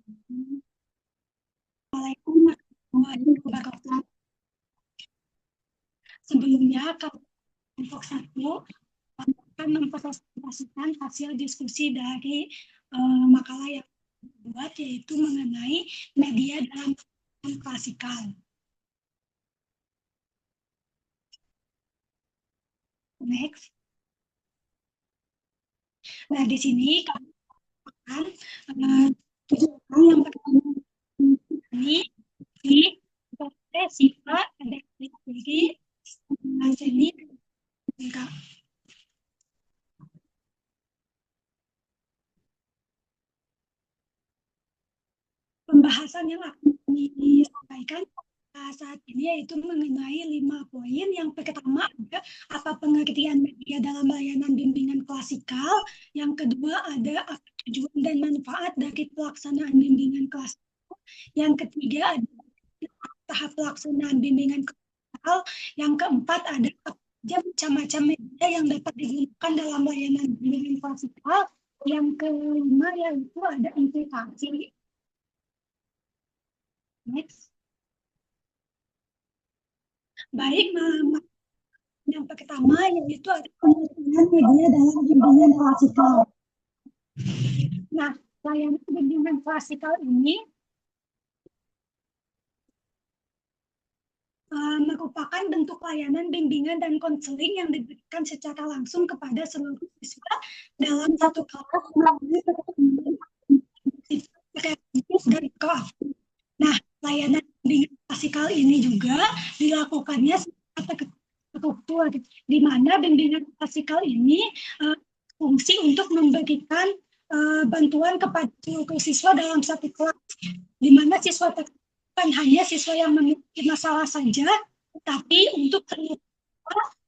Assalamualaikum warahmatullahi wabarakatuh. Sebelumnya, kelompok satu akan mempresentasikan hasil diskusi dari makalah yang dibuat, yaitu mengenai media dalam klasikal. Next. Nah, di sini kami akan yang pertama ini di sifat ada diri seni lengkap. Pembahasan yang akan disampaikan saat ini yaitu mengenai 5 poin. Yang pertama ada apa pengertian media dalam layanan bimbingan klasikal. Yang kedua ada apa tujuan dan manfaat dari pelaksanaan bimbingan klasikal. Yang ketiga ada tahap pelaksanaan bimbingan klasikal. Yang keempat ada macam-macam media yang dapat digunakan dalam layanan bimbingan klasikal. Yang kelima yaitu ada implikasi. Next. Baik, yang pertama yaitu ada pengertian media dalam bimbingan klasikal. Nah, layanan bimbingan klasikal ini merupakan bentuk layanan bimbingan dan konseling yang diberikan secara langsung kepada seluruh siswa dalam satu kelas melalui pertemuan dan koaktif. Nah, layanan bimbingan klasikal ini juga dilakukannya secara terstruktur, di mana bimbingan klasikal ini fungsi untuk memberikan bantuan kepada seluruh siswa dalam satu kelas, di mana siswa bukan hanya siswa yang memiliki masalah saja, tetapi untuk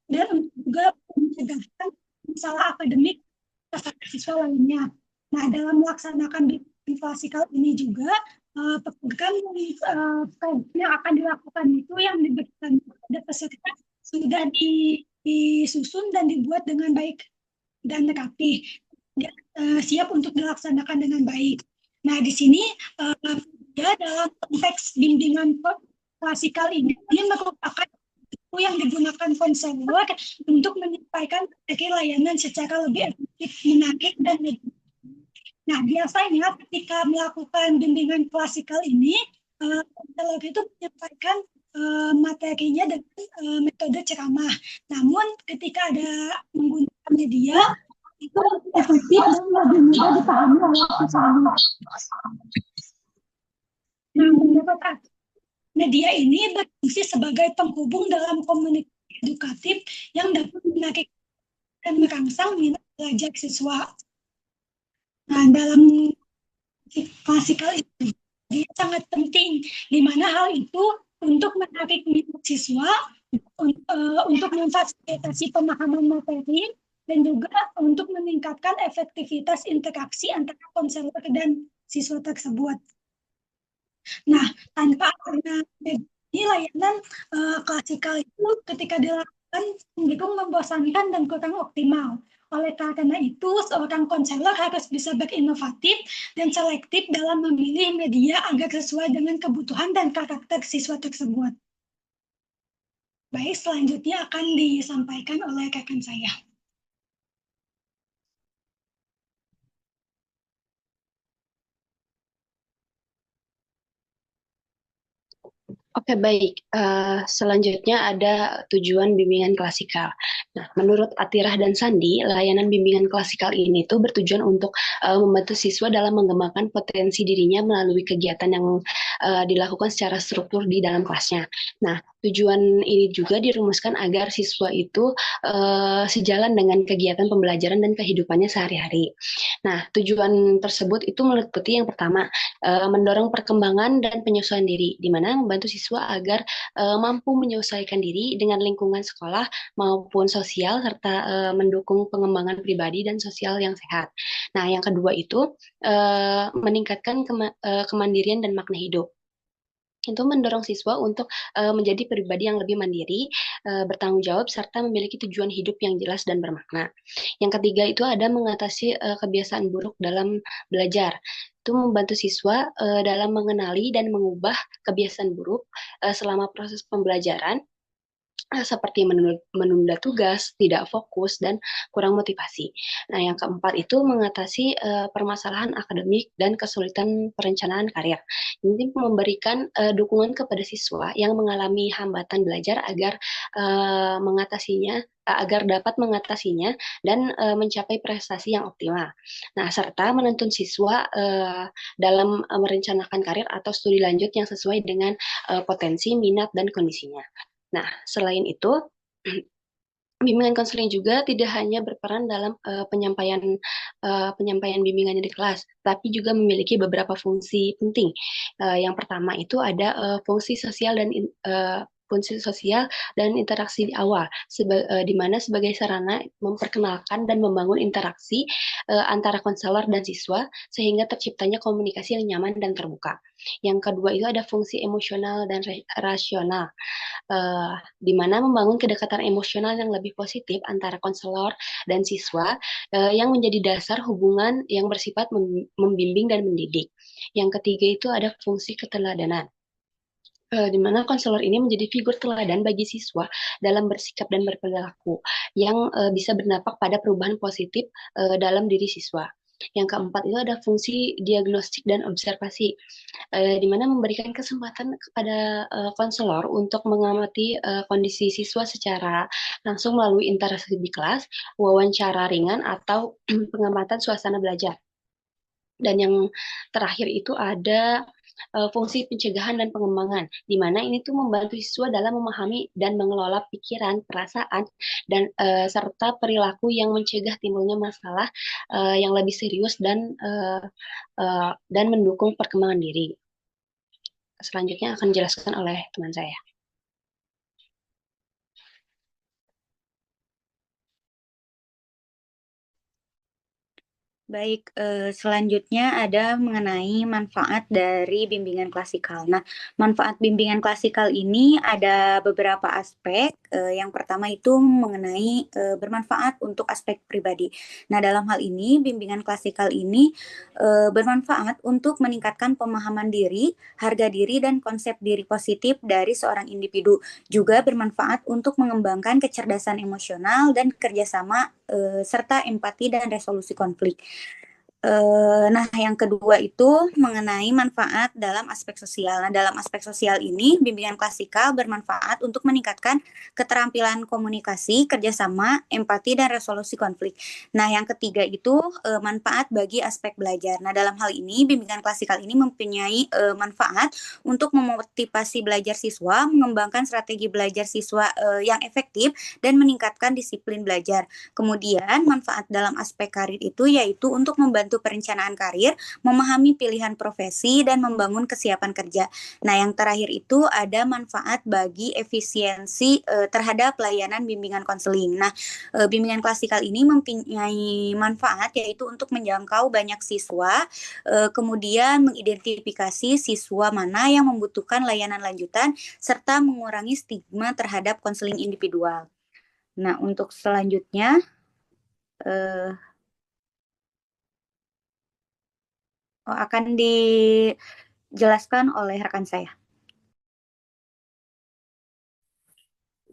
dan juga mencegahkan masalah akademik kepada siswa lainnya. Nah, dalam melaksanakan bimbingan klasikal ini juga program yang akan dilakukan itu yang diberikan kepada peserta sudah disusun dan dibuat dengan baik dan rapi, siap untuk dilaksanakan dengan baik. Nah, di sini ya, dalam konteks bimbingan klasikal ini merupakan yang digunakan konselor untuk menyampaikan materi layanan secara lebih efektif, menarik, dan nah, biasanya ketika melakukan bimbingan klasikal ini, konselor itu menyampaikan materinya dengan metode ceramah. Namun, ketika ada menggunakan media, itu lebih efektif dan lebih mudah dipahami oleh siswa. Nah, menurut media ini berfungsi sebagai penghubung dalam komunikasi edukatif yang dapat menarik dan merangsang minat belajar siswa. Nah, dalam klasikal itu dia sangat penting, di mana hal itu untuk menarik minat siswa, untuk memfasilitasi pemahaman materi, dan juga untuk meningkatkan efektivitas interaksi antara konselor dan siswa tersebut. Nah, tanpa adanya ini layanan klasikal itu ketika dilakukan cenderung membosankan dan kurang optimal. Oleh karena itu, seorang konselor harus bisa berinovatif dan selektif dalam memilih media agar sesuai dengan kebutuhan dan karakter siswa tersebut. Baik, selanjutnya akan disampaikan oleh rekan saya. Oke, baik. Selanjutnya ada tujuan bimbingan klasikal. Nah, menurut Atirah dan Sandi, layanan bimbingan klasikal ini tuh bertujuan untuk membantu siswa dalam mengembangkan potensi dirinya melalui kegiatan yang dilakukan secara struktur di dalam kelasnya. Nah, tujuan ini juga dirumuskan agar siswa itu sejalan dengan kegiatan pembelajaran dan kehidupannya sehari-hari. Nah, tujuan tersebut itu meliputi yang pertama, mendorong perkembangan dan penyesuaian diri, di mana membantu siswa agar mampu menyesuaikan diri dengan lingkungan sekolah maupun sosial, serta mendukung pengembangan pribadi dan sosial yang sehat. Nah, yang kedua itu meningkatkan kemandirian dan makna hidup. Itu mendorong siswa untuk menjadi pribadi yang lebih mandiri, bertanggung jawab, serta memiliki tujuan hidup yang jelas dan bermakna. Yang ketiga itu ada mengatasi kebiasaan buruk dalam belajar. itu membantu siswa dalam mengenali dan mengubah kebiasaan buruk selama proses pembelajaran seperti menunda tugas, tidak fokus, dan kurang motivasi. Nah, yang keempat itu mengatasi permasalahan akademik dan kesulitan perencanaan karir. Ini memberikan dukungan kepada siswa yang mengalami hambatan belajar agar mengatasinya agar dapat mengatasinya dan mencapai prestasi yang optimal. Nah, serta menuntun siswa dalam merencanakan karir atau studi lanjut yang sesuai dengan potensi, minat, dan kondisinya. Nah, selain itu, bimbingan konseling juga tidak hanya berperan dalam penyampaian bimbingannya di kelas, tapi juga memiliki beberapa fungsi penting. Yang pertama itu ada fungsi sosial dan interaksi di awal, di mana sebagai sarana memperkenalkan dan membangun interaksi antara konselor dan siswa sehingga terciptanya komunikasi yang nyaman dan terbuka. Yang kedua itu ada fungsi emosional dan rasional, di mana membangun kedekatan emosional yang lebih positif antara konselor dan siswa yang menjadi dasar hubungan yang bersifat membimbing dan mendidik. Yang ketiga itu ada fungsi keteladanan, di mana konselor ini menjadi figur teladan bagi siswa dalam bersikap dan berperilaku yang bisa berdampak pada perubahan positif dalam diri siswa. Yang keempat itu ada fungsi diagnostik dan observasi, di mana memberikan kesempatan kepada konselor untuk mengamati kondisi siswa secara langsung melalui interaksi di kelas, wawancara ringan, atau pengamatan suasana belajar. Dan yang terakhir itu ada fungsi pencegahan dan pengembangan, di mana ini tuh membantu siswa dalam memahami dan mengelola pikiran, perasaan, dan serta perilaku yang mencegah timbulnya masalah yang lebih serius dan mendukung perkembangan diri. Selanjutnya akan dijelaskan oleh teman saya. Baik, selanjutnya ada mengenai manfaat dari bimbingan klasikal. Nah, manfaat bimbingan klasikal ini ada beberapa aspek. Yang pertama itu mengenai bermanfaat untuk aspek pribadi. Nah, dalam hal ini bimbingan klasikal ini bermanfaat untuk meningkatkan pemahaman diri, harga diri, dan konsep diri positif dari seorang individu. Juga bermanfaat untuk mengembangkan kecerdasan emosional dan kerjasama serta empati dan resolusi konflik. Nah, yang kedua itu mengenai manfaat dalam aspek sosial. Nah, dalam aspek sosial ini, bimbingan klasikal bermanfaat untuk meningkatkan keterampilan komunikasi, kerjasama, empati, dan resolusi konflik. Nah, yang ketiga itu manfaat bagi aspek belajar. Nah, dalam hal ini, bimbingan klasikal ini mempunyai manfaat untuk memotivasi belajar siswa, mengembangkan strategi belajar siswa yang efektif, dan meningkatkan disiplin belajar. Kemudian, manfaat dalam aspek karir itu yaitu untuk membantu perencanaan karir, memahami pilihan profesi, dan membangun kesiapan kerja. Nah, yang terakhir itu ada manfaat bagi efisiensi terhadap layanan bimbingan konseling. Nah, bimbingan klasikal ini mempunyai manfaat yaitu untuk menjangkau banyak siswa, kemudian mengidentifikasi siswa mana yang membutuhkan layanan lanjutan, serta mengurangi stigma terhadap konseling individual. Nah, untuk selanjutnya akan dijelaskan oleh rekan saya.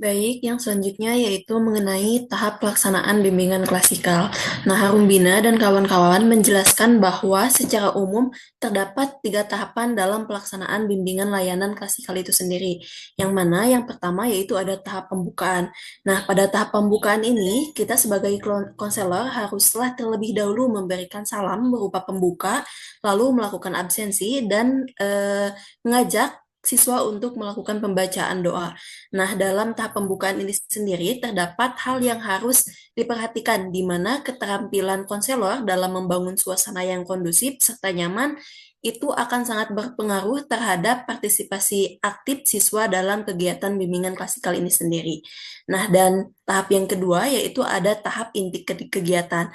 Baik, yang selanjutnya yaitu mengenai tahap pelaksanaan bimbingan klasikal. Nah, Harumbina dan kawan-kawan menjelaskan bahwa secara umum terdapat 3 tahapan dalam pelaksanaan bimbingan layanan klasikal itu sendiri. Yang mana yang pertama yaitu ada tahap pembukaan. Nah, pada tahap pembukaan ini, kita sebagai konselor haruslah terlebih dahulu memberikan salam berupa pembuka, lalu melakukan absensi, dan mengajak siswa untuk melakukan pembacaan doa. Nah, dalam tahap pembukaan ini sendiri terdapat hal yang harus diperhatikan, di mana keterampilan konselor dalam membangun suasana yang kondusif serta nyaman itu akan sangat berpengaruh terhadap partisipasi aktif siswa dalam kegiatan bimbingan klasikal ini sendiri. Nah, dan tahap yang kedua yaitu ada tahap inti kegiatan.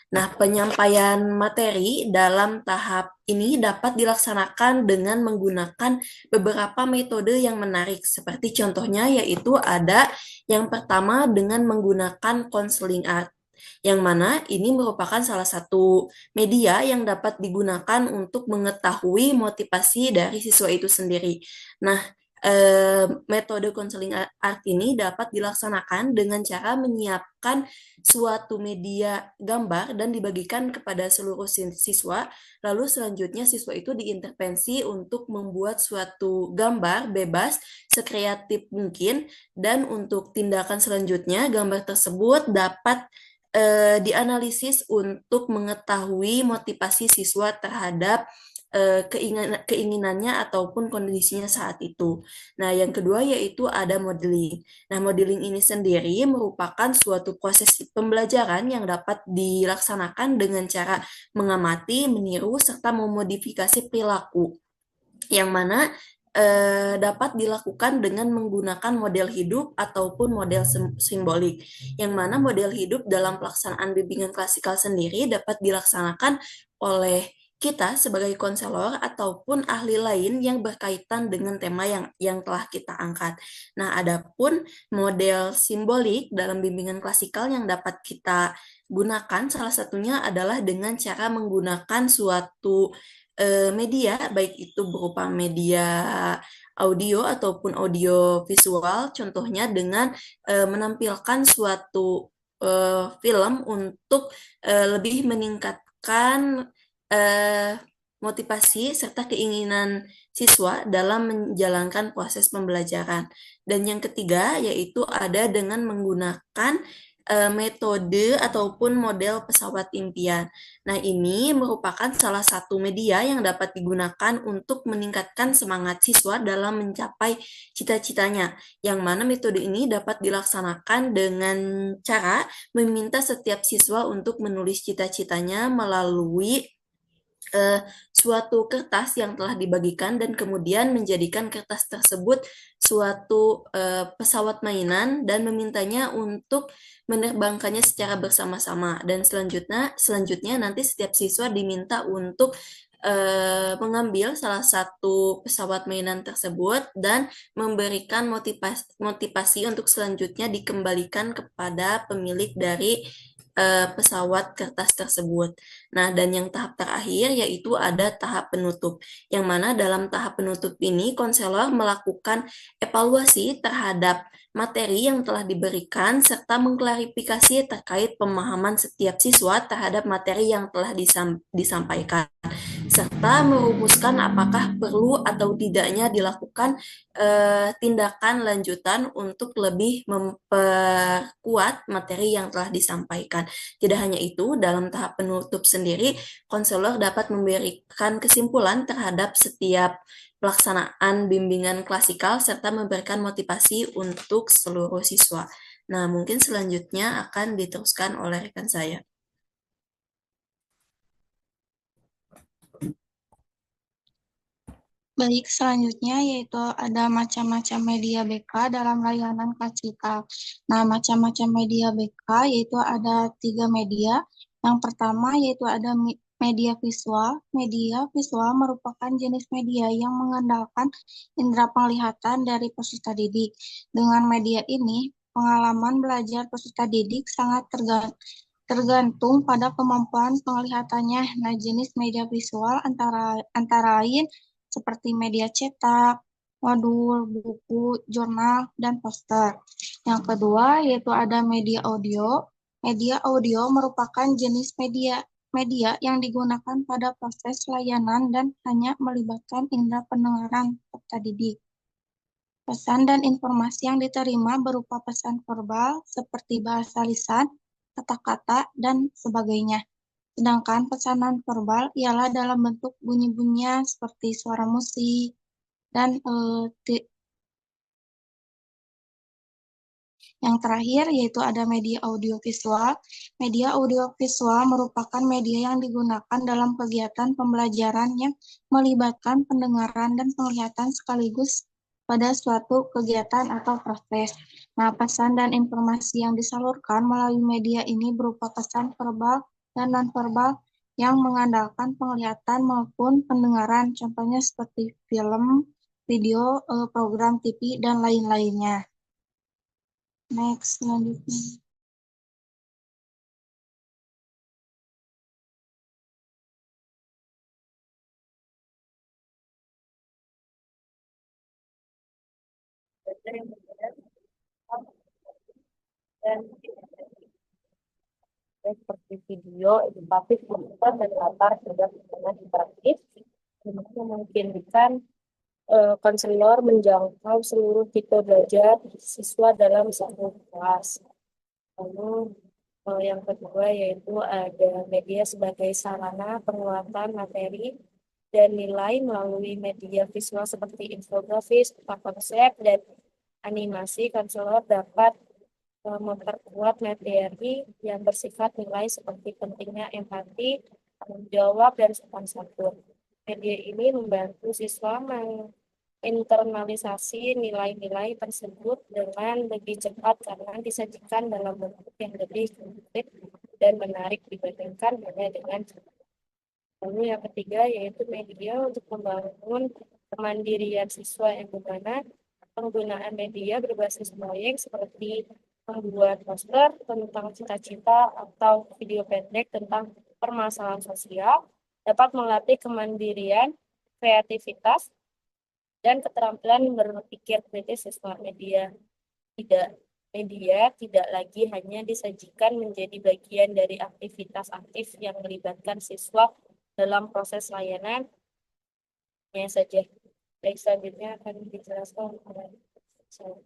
Nah, penyampaian materi dalam tahap ini dapat dilaksanakan dengan menggunakan beberapa metode yang menarik, seperti contohnya yaitu ada yang pertama dengan menggunakan counseling art. yang mana ini merupakan salah satu media yang dapat digunakan untuk mengetahui motivasi dari siswa itu sendiri. Nah, metode konseling art ini dapat dilaksanakan dengan cara menyiapkan suatu media gambar dan dibagikan kepada seluruh siswa. Lalu selanjutnya siswa itu diintervensi untuk membuat suatu gambar bebas sekreatif mungkin, dan untuk tindakan selanjutnya gambar tersebut dapat dianalisis untuk mengetahui motivasi siswa terhadap keinginannya ataupun kondisinya saat itu. Nah, yang kedua yaitu ada modeling. Nah, modeling ini sendiri merupakan suatu proses pembelajaran yang dapat dilaksanakan dengan cara mengamati, meniru, serta memodifikasi perilaku, yang mana dapat dilakukan dengan menggunakan model hidup ataupun model simbolik, yang mana model hidup dalam pelaksanaan bimbingan klasikal sendiri dapat dilaksanakan oleh kita sebagai konselor ataupun ahli lain yang berkaitan dengan tema yang telah kita angkat. Nah, adapun model simbolik dalam bimbingan klasikal yang dapat kita gunakan salah satunya adalah dengan cara menggunakan suatu media, baik itu berupa media audio ataupun audio visual, contohnya dengan menampilkan suatu film untuk lebih meningkatkan motivasi serta keinginan siswa dalam menjalankan proses pembelajaran. Dan yang ketiga yaitu ada dengan menggunakan metode ataupun model pesawat impian. Nah, ini merupakan salah satu media yang dapat digunakan untuk meningkatkan semangat siswa dalam mencapai cita-citanya, yang mana metode ini dapat dilaksanakan dengan cara meminta setiap siswa untuk menulis cita-citanya melalui suatu kertas yang telah dibagikan, dan kemudian menjadikan kertas tersebut suatu pesawat mainan dan memintanya untuk menerbangkannya secara bersama-sama. Dan selanjutnya nanti setiap siswa diminta untuk mengambil salah satu pesawat mainan tersebut dan memberikan motivasi untuk selanjutnya dikembalikan kepada pemilik dari pesawat kertas tersebut. Nah, dan yang tahap terakhir yaitu ada tahap penutup, yang mana dalam tahap penutup ini konselor melakukan evaluasi terhadap materi yang telah diberikan serta mengklarifikasi terkait pemahaman setiap siswa terhadap materi yang telah disampaikan, serta merumuskan apakah perlu atau tidaknya dilakukan tindakan lanjutan untuk lebih memperkuat materi yang telah disampaikan. Tidak hanya itu, dalam tahap penutup sendiri, konselor dapat memberikan kesimpulan terhadap setiap pelaksanaan bimbingan klasikal serta memberikan motivasi untuk seluruh siswa. Nah, mungkin selanjutnya akan diteruskan oleh rekan saya. Baik, selanjutnya yaitu ada macam-macam media BK dalam layanan klasikal. Nah, macam-macam media BK yaitu ada 3 media. Yang pertama yaitu ada media visual. Media visual merupakan jenis media yang mengandalkan indera penglihatan dari peserta didik. Dengan media ini, pengalaman belajar peserta didik sangat tergantung pada kemampuan penglihatannya. Nah, jenis media visual antara lain seperti media cetak, modul, buku, jurnal, dan poster. Yang kedua yaitu ada media audio. Media audio merupakan jenis media yang digunakan pada proses layanan dan hanya melibatkan indera pendengaran peserta didik. Pesan dan informasi yang diterima berupa pesan verbal seperti bahasa lisan, kata-kata, dan sebagainya. Sedangkan pesanan verbal ialah dalam bentuk bunyi-bunyian seperti suara musik dan yang terakhir yaitu ada media audiovisual. Media audiovisual merupakan media yang digunakan dalam kegiatan pembelajaran yang melibatkan pendengaran dan penglihatan sekaligus pada suatu kegiatan atau proses. Nah, pesan dan informasi yang disalurkan melalui media ini berupa pesan verbal dan non-verbal yang mengandalkan penglihatan maupun pendengaran, contohnya seperti film, video, program TV, dan lain-lainnya. Next, selanjutnya. dari media dan seperti video, edukatif, digital, dan latar sudah penggunaan interaktif yang memungkinkan konselor menjangkau seluruh tipe belajar siswa dalam satu kelas. Lalu yang kedua yaitu ada media sebagai sarana penguatan materi dan nilai melalui media visual seperti infografis, konsep, dan animasi. Konselor dapat memperkuat materi yang bersifat nilai seperti pentingnya empati, tanggung jawab, dan sopan santun. Media ini membantu siswa menginternalisasi nilai-nilai tersebut dengan lebih cepat karena disajikan dalam bentuk yang lebih konkret dan menarik dibandingkan hanya dengan. Lalu yang ketiga yaitu media untuk membangun kemandirian siswa yang dimana penggunaan media berbasis proyek seperti membuat poster tentang cita-cita atau video pendek tentang permasalahan sosial dapat melatih kemandirian, kreativitas, dan keterampilan berpikir kritis siswa. Media tidak lagi hanya disajikan menjadi bagian dari aktivitas aktif yang melibatkan siswa dalam proses layanan saja. Baik, selanjutnya akan dijelaskan oleh saya.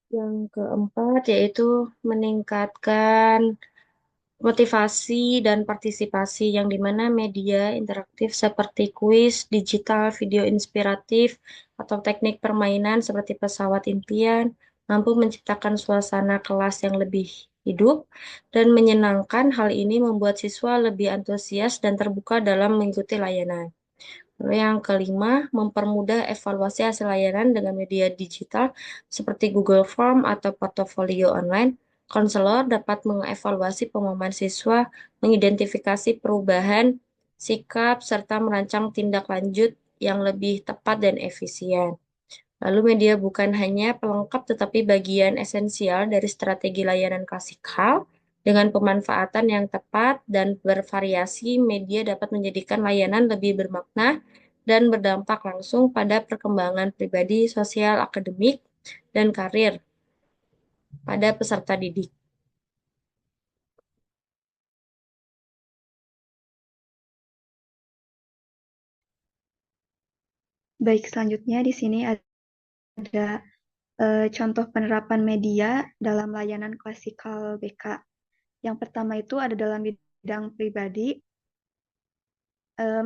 Yang keempat yaitu meningkatkan motivasi dan partisipasi yang dimana media interaktif seperti kuis, digital, video inspiratif, atau teknik permainan seperti pesawat impian mampu menciptakan suasana kelas yang lebih hidup dan menyenangkan. Hal ini membuat siswa lebih antusias dan terbuka dalam mengikuti layanan. Lalu yang kelima, mempermudah evaluasi hasil layanan dengan media digital seperti Google Form atau portofolio online. Konselor dapat mengevaluasi pemahaman siswa, mengidentifikasi perubahan sikap, serta merancang tindak lanjut yang lebih tepat dan efisien. Lalu media bukan hanya pelengkap tetapi bagian esensial dari strategi layanan klasikal. Dengan pemanfaatan yang tepat dan bervariasi, media dapat menjadikan layanan lebih bermakna dan berdampak langsung pada perkembangan pribadi, sosial, akademik, dan karir pada peserta didik. Baik, selanjutnya di sini ada contoh penerapan media dalam layanan klasikal BK. Yang pertama itu ada dalam bidang pribadi.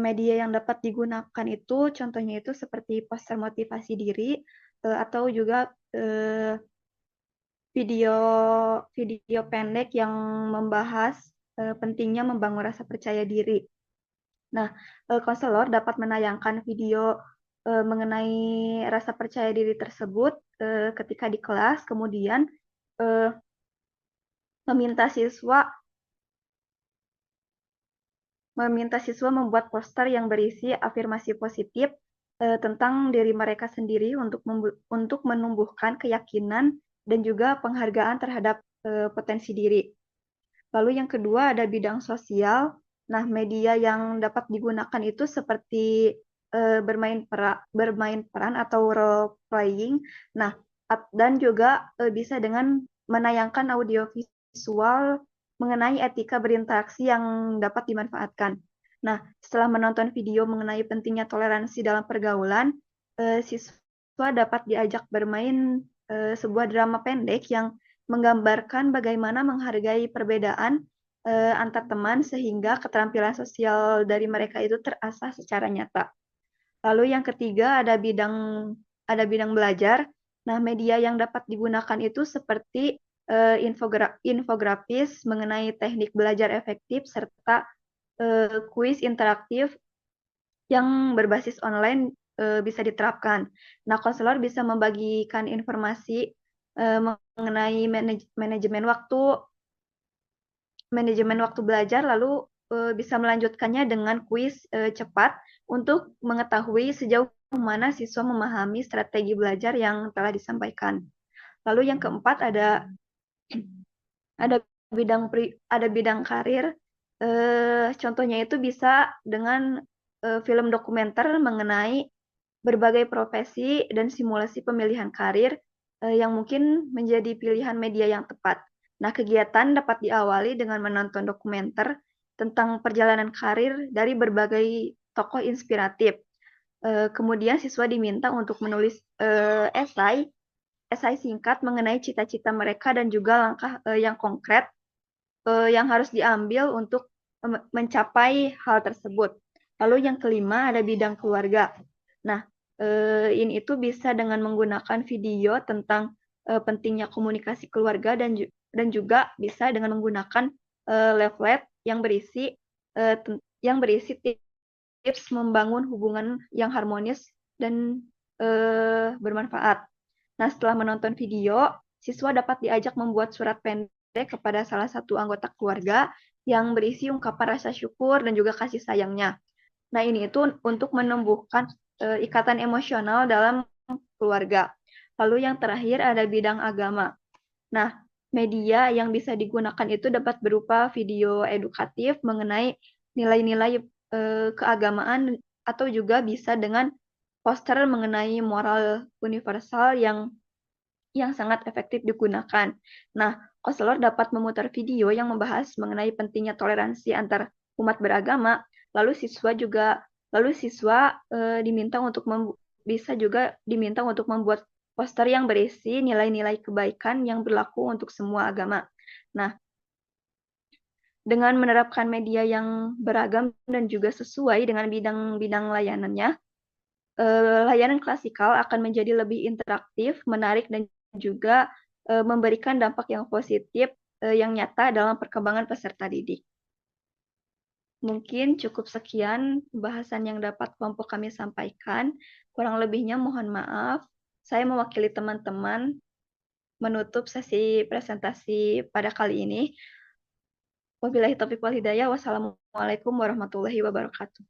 Media yang dapat digunakan itu contohnya itu seperti poster motivasi diri atau juga video pendek yang membahas pentingnya membangun rasa percaya diri. Nah, konselor dapat menayangkan video mengenai rasa percaya diri tersebut ketika di kelas, kemudian meminta siswa membuat poster yang berisi afirmasi positif tentang diri mereka sendiri untuk menumbuhkan keyakinan dan juga penghargaan terhadap potensi diri. Lalu yang kedua ada bidang sosial. Nah, media yang dapat digunakan itu seperti bermain peran atau role playing. Nah, dan juga bisa dengan menayangkan audio visual mengenai etika berinteraksi yang dapat dimanfaatkan. Nah, setelah menonton video mengenai pentingnya toleransi dalam pergaulan, siswa dapat diajak bermain sebuah drama pendek yang menggambarkan bagaimana menghargai perbedaan antar teman sehingga keterampilan sosial dari mereka itu terasah secara nyata. Lalu yang ketiga ada bidang belajar. Nah, media yang dapat digunakan itu seperti infografis mengenai teknik belajar efektif serta kuis interaktif yang berbasis online bisa diterapkan. Nah, konselor bisa membagikan informasi mengenai manajemen waktu belajar, lalu bisa melanjutkannya dengan kuis cepat untuk mengetahui sejauh mana siswa memahami strategi belajar yang telah disampaikan. Lalu yang keempat ada bidang karir. Contohnya itu bisa dengan film dokumenter mengenai berbagai profesi dan simulasi pemilihan karir yang mungkin menjadi pilihan media yang tepat. Nah, kegiatan dapat diawali dengan menonton dokumenter tentang perjalanan karir dari berbagai tokoh inspiratif. Kemudian siswa diminta untuk menulis esai singkat mengenai cita-cita mereka dan juga langkah yang konkret yang harus diambil untuk mencapai hal tersebut. Lalu yang kelima ada bidang keluarga. Nah, ini itu bisa dengan menggunakan video tentang pentingnya komunikasi keluarga dan juga bisa dengan menggunakan leaflet yang berisi tips membangun hubungan yang harmonis dan bermanfaat. Nah, setelah menonton video, siswa dapat diajak membuat surat pendek kepada salah satu anggota keluarga yang berisi ungkapan rasa syukur dan juga kasih sayangnya. Nah, ini itu untuk menumbuhkan ikatan emosional dalam keluarga. Lalu yang terakhir ada bidang agama. Nah, media yang bisa digunakan itu dapat berupa video edukatif mengenai nilai-nilai keagamaan atau juga bisa dengan poster mengenai moral universal yang sangat efektif digunakan. Nah, konselor dapat memutar video yang membahas mengenai pentingnya toleransi antar umat beragama. Lalu siswa bisa juga diminta untuk membuat poster yang berisi nilai-nilai kebaikan yang berlaku untuk semua agama. Nah, dengan menerapkan media yang beragam dan juga sesuai dengan bidang-bidang layanannya, layanan klasikal akan menjadi lebih interaktif, menarik, dan juga memberikan dampak yang positif yang nyata dalam perkembangan peserta didik. Mungkin cukup sekian bahasan yang dapat kelompok kami sampaikan. Kurang lebihnya mohon maaf. Saya mewakili teman-teman menutup sesi presentasi pada kali ini. Wabillahi taufiq wal hidayah. Wassalamualaikum warahmatullahi wabarakatuh.